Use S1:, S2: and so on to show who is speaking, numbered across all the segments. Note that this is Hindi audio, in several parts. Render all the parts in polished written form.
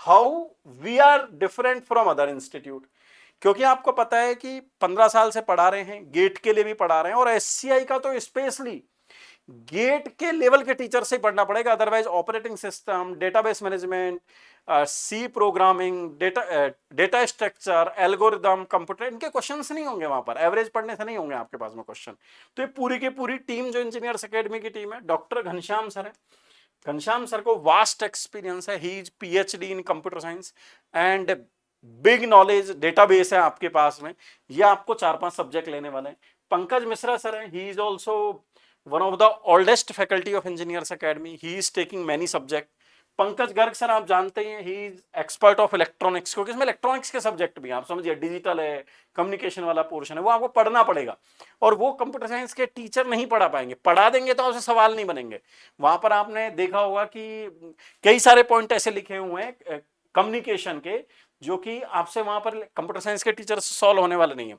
S1: How we are different from other institute. क्योंकि आपको पता है कि 15 साल से पढ़ा रहे हैं, गेट के लिए भी पढ़ा रहे हैं, और एससीआई का तो स्पेशली गेट के लेवल के टीचर से पढ़ना पड़ेगा, otherwise operating system, database management, C programming, data structure, algorithm, computer, इनके क्वेश्चंस नहीं होंगे वहां पर, एवरेज पढ़ने से नहीं होंगे आपके पास में क्वेश्चन। तो ये पूरी की पूरी टीम जो इंजीनियर्स एकेडमी की टीम है, डॉक्टर घनश्याम सर है। घनश्याम सर को वास्ट एक्सपीरियंस है, he is PhD in computer science and big knowledge database है आपके पास में। ये आपको 4-5 सब्जेक्ट लेने वाले हैं। पंकज मिश्रा सर है, he is also one of the oldest faculty of engineers academy, he is taking many subject. Pankaj Garg sir आप जानते हैं, he is expert of electronics, क्योंकि इसमें इलेक्ट्रॉनिक्स के सब्जेक्ट भी हैं, आप समझिए डिजिटल है, कम्युनिकेशन वाला पोर्शन है, वो आपको पढ़ना पड़ेगा। और वो कंप्यूटर साइंस के टीचर नहीं पढ़ा पाएंगे, पढ़ा देंगे तो आपसे सवाल नहीं बनेंगे। वहां पर आपने देखा होगा कि कई सारे पॉइंट ऐसे लिखे हुए हैं कम्युनिकेशन के, जो कि आपसे वहां पर कंप्यूटर साइंस के टीचर से सॉल्व होने वाले नहीं है।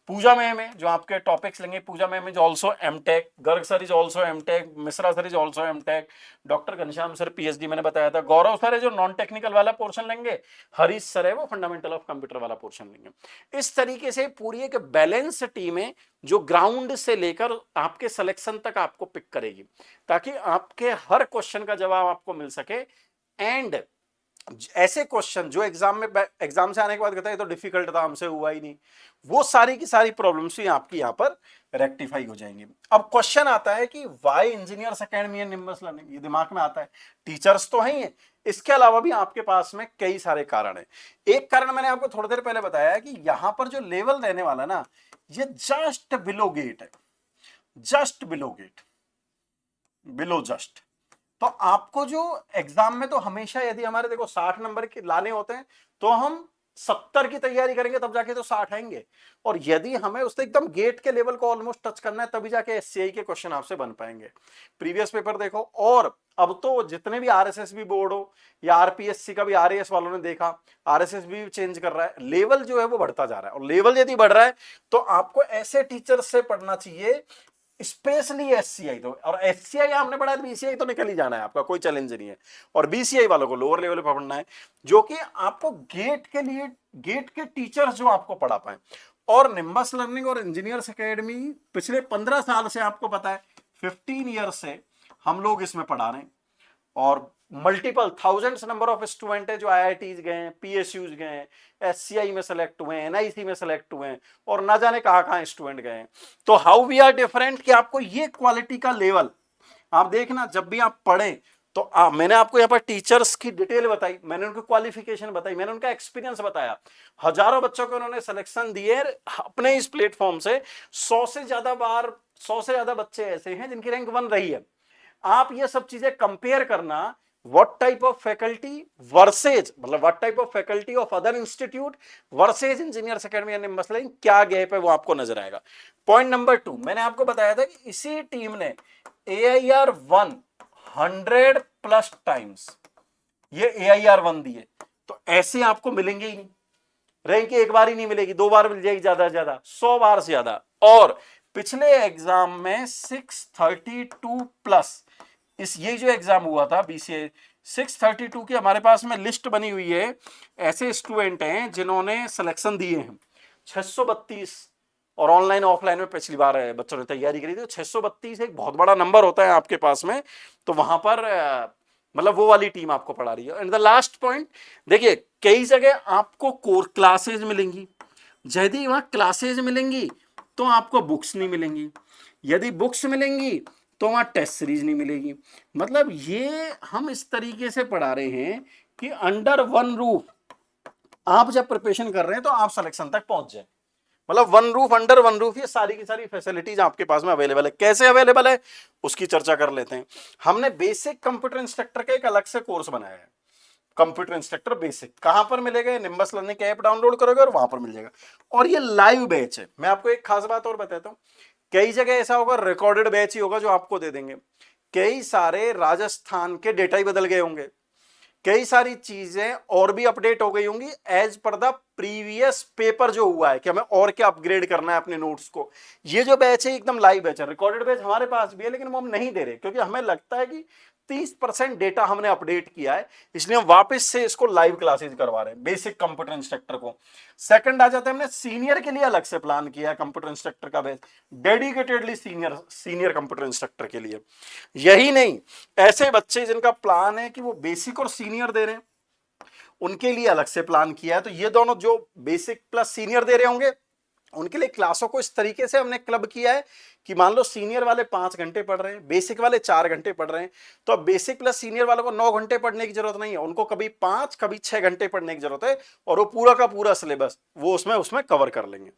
S1: पूजा मैम है जो आपके टॉपिक्स लेंगे, Pooja ma'am is also MTech, Garg sir is also MTech, Mishra sir is also MTech, doctor Ghanshyam sir PhD मैंने बताया था, गौरव सर है जो नॉन टेक्निकल वाला पोर्शन लेंगे, हरीश सर है वो फंडामेंटल ऑफ कंप्यूटर वाला पोर्शन लेंगे। इस तरीके से पूरी एक बैलेंस टीम है जो ग्राउंड से लेकर आपके सिलेक्शन तक आपको पिक करेगी, ताकि आपके हर क्वेश्चन का जवाब आपको मिल सके। एंड ऐसे क्वेश्चन जो एग्जाम से आने के बाद कहता है तो डिफिकल्ट था, हमसे हुआ ही नहीं, वो सारी की सारी प्रॉब्लम्स ही आपकी यहाँ पर रेक्टिफाई हो जाएंगी। अब क्वेश्चन आता है कि why engineers academy and Nimbus learning, ये दिमाग में आता है, टीचर्स तो हैं ही है, इसके अलावा भी आपके पास में कई सारे कारण है। एक कारण मैंने आपको थोड़ी देर पहले बताया कि यहां पर जो लेवल रहने वाला ना, ये जस्ट बिलो गेट है, just below GATE, below just. तो आपको जो एग्जाम में तो हमेशा यदि हमारे देखो 60 नंबर के लाने होते हैं तो हम 70 की तैयारी करेंगे तब जाके तो 60 आएंगे, और यदि हमें उससे एकदम गेट के लेवल को ऑलमोस्ट टच करना है तभी जाके एससीआई के क्वेश्चन आपसे बन पाएंगे। प्रीवियस पेपर देखो, और अब तो जितने भी आरएसएस बोर्ड हो या आरपीएससी का भी आरएएस वालों ने देखा, आरएसएस भी चेंज कर रहा है, लेवल जो है वो बढ़ता जा रहा है, और लेवल यदि बढ़ रहा है तो आपको ऐसे टीचर से पढ़ना चाहिए, स्पेशली एससीआई। तो और एससीआई आपने पढ़ा है, बीसीआई तो निकल ही जाना है आपका, कोई चैलेंज नहीं है, और बीसीआई वालों को लोअर लेवल पर पढ़ना है, जो कि आपको गेट के लिए गेट के टीचर्स जो आपको पढ़ा पाए। और निम्बस लर्निंग और इंजीनियर्स एकेडमी पिछले 15 साल से, आपको पता है 15 ईयर से हम लोग इसमें पढ़ा रहे हैं, और multiple thousands number of student है जो आईआईटीज गए, पीएसयूज गए, एससीआई में सेलेक्ट हुए, एनआईसी में सेलेक्ट हुए, और ना जाने कहां कहां स्टूडेंट गए। तो हाउ वी आर डिफरेंट, कि आपको ये क्वालिटी का लेवल आप देखना जब भी आप पढ़ें तो मैंने आपको यहाँ पर टीचर्स की डिटेल बताई, मैंने उनकी क्वालिफिकेशन बताई, मैंने उनका एक्सपीरियंस बताया, हजारों बच्चों को उन्होंने सिलेक्शन दिए अपने इस प्लेटफॉर्म से। 100 से ज्यादा बच्चे ऐसे हैं जिनकी रैंक 1 रही है। आप ये सब चीजें कंपेयर करना, what type of faculty versus, मतलब what type of faculty of other institute versus engineers academy and Nimbus learning, क्या गैप है वो आपको नजर आएगा। पॉइंट नंबर 2, मैंने आपको बताया था कि इसी टीम ने AIR 1 100+ टाइम्स ये AIR 1 दिए, तो ऐसे आपको मिलेंगे ही नहीं, रैंक एक बार ही नहीं मिलेगी, 2 बार मिल जाएगी ज्यादा से ज्यादा, 100 बार से ज्यादा। और पिछले एग्जाम में 632+, इस ये जो एग्जाम हुआ था बीसीए 632 की हमारे पास में लिस्ट बनी हुई है, ऐसे स्टूडेंट हैं जिन्होंने सिलेक्शन दिए हैं 632, और ऑनलाइन ऑफलाइन में पिछली बार बच्चों ने तैयारी करी थी। 632 एक बहुत बड़ा नंबर होता है आपके पास में, तो वहां पर मतलब वो वाली टीम आपको पढ़ा रही है। एंड द लास्ट पॉइंट देखिए, कई जगह आपको कोर क्लासेज मिलेंगी, यदि वहां क्लासेज मिलेंगी तो आपको बुक्स नहीं मिलेंगी, यदि बुक्स मिलेंगी तो वहां टेस्ट सीरीज नहीं मिलेगी। मतलब ये हम इस तरीके से पढ़ा रहे हैं कि अंडर वन रूफ आप जब प्रिपरेशन कर रहे हैं तो आप सिलेक्शन तक पहुंच जाए, मतलब one roof, under one roof, ये सारी की सारी फैसिलिटीज आपके पास में अवेलेबल है। कैसे अवेलेबल है उसकी चर्चा कर लेते हैं। हमने बेसिक कंप्यूटर इंस्ट्रक्टर का एक अलग से कोर्स बनाया है, कंप्यूटर इंस्ट्रक्टर बेसिक, कहां पर मिलेगा, निम्बस लर्निंग की ऐप डाउनलोड करोगे और वहां पर मिल जाएगा, और ये लाइव बैच है। मैं आपको एक खास बात और बताता हूं, कई जगह ऐसा होगा रिकॉर्डेड बैच ही होगा जो आपको दे देंगे, कई सारे राजस्थान के डेटा ही बदल गए होंगे, कई सारी चीजें और भी अपडेट हो गई होंगी as per the previous paper जो हुआ है, कि हमें और क्या अपग्रेड करना है अपने नोट्स को। ये जो बैच है एकदम लाइव बैच है, रिकॉर्डेड बैच हमारे पास भी है लेकिन वो हम नहीं दे रहे, क्योंकि हमें लगता है कि 30% डेटा हमने अपडेट किया है, इसलिए हम वापस से इसको लाइव क्लासेस करवा रहे हैं बेसिक कंप्यूटर इंस्ट्रक्टर को। सेकंड आ जाता है, हमने सीनियर के लिए अलग से प्लान किया है कंप्यूटर इंस्ट्रक्टर का batch, dedicatedly senior computer instructor के लिए। यही नहीं, ऐसे बच्चे जिनका प्लान है कि वो बेसिक और सीनियर दे रहे हैं, उनके लिए अलग से प्लान किया है। तो ये दोनों जो बेसिक प्लस सीनियर दे रहे होंगे, उनके लिए क्लासों को इस तरीके से हमने क्लब किया है कि मान लो सीनियर वाले 5 घंटे पढ़ रहे हैं, बेसिक वाले 4 घंटे पढ़ रहे हैं, तो अब बेसिक प्लस सीनियर वालों को 9 घंटे पढ़ने की जरूरत नहीं है, उनको कभी 5 कभी 6 घंटे पढ़ने की जरूरत है, और वो पूरा का पूरा सिलेबस वो उसमें कवर कर लेंगे।